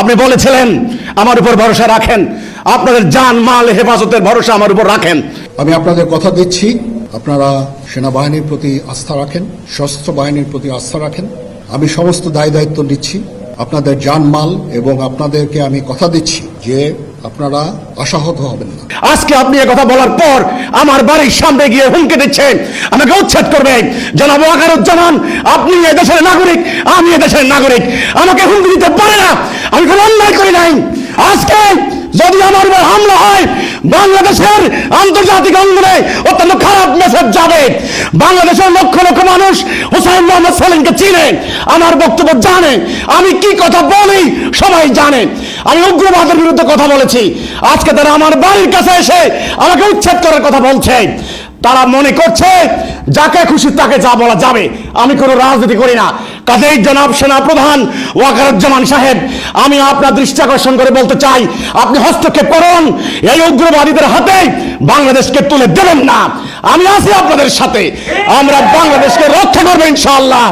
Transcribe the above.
আপনি বলেছিলেন আমার উপর ভরসা রাখেন, আপনাদের জান মাল হেফাজতের ভরসা আমার উপর রাখেন। আমি আপনাদের কথা দিচ্ছি, আপনারা সেনাবাহিনীর প্রতি আস্থা রাখেন, সশস্ত্র বাহিনীর প্রতি আস্থা রাখেন। আমি সমস্ত দায় দায়িত্ব নিচ্ছি, আপনাদের জানমাল, এবং আপনাদেরকে আমি কথা দিচ্ছি যে আপনারা আশাহত হবেন না। আজকে আপনি কথা বলার পর আমার বাড়ির সামনে গিয়ে হুমকি দিচ্ছেন আমাকে উচ্ছেদ করবেন। জনাব ওয়াকারুজ্জামান, আপনি এদেশের নাগরিক, আমি এদেশের নাগরিক, আমাকে হুমকি দিতে পারে না। আমি কোনো অন্যায় করি নাই। আজকে যদি আমার উপর হামলা হয়, বাংলাদেশের আন্তর্জাতিক অঙ্গনে অত্যন্ত খারাপ মেসেজ যাবে। বাংলাদেশের লক্ষ লক্ষ মানুষ হুসাইন মোহাম্মদ সেলিমকে চিনে, আমার বক্তব্য জানে, আমি কি কথা বলি সবাই জানে। আমি উগ্রবাদের বিরুদ্ধে কথা বলেছি, আজকে তারা আমার বাড়ির কাছে এসে আমাকে উচ্ছেদ করার কথা বলছে। তারা মনে করছে যাকে খুশি তাকে যা বলা যাবে। আমি কোনো রাজনীতি করি না। কাজেই জনাব সেনা প্রধান ওয়াকারুজ্জামান সাহেব, আমি আপনার দৃষ্টি আকর্ষণ করে বলতে চাই, আপনি হস্তক্ষেপ করুন। এই উগ্রবাদীদের হাতে বাংলাদেশকে তুলে দেবেন না। আমি আছি আপনাদের সাথে, আমরা বাংলাদেশকে রক্ষা করবো ইনশাআল্লাহ।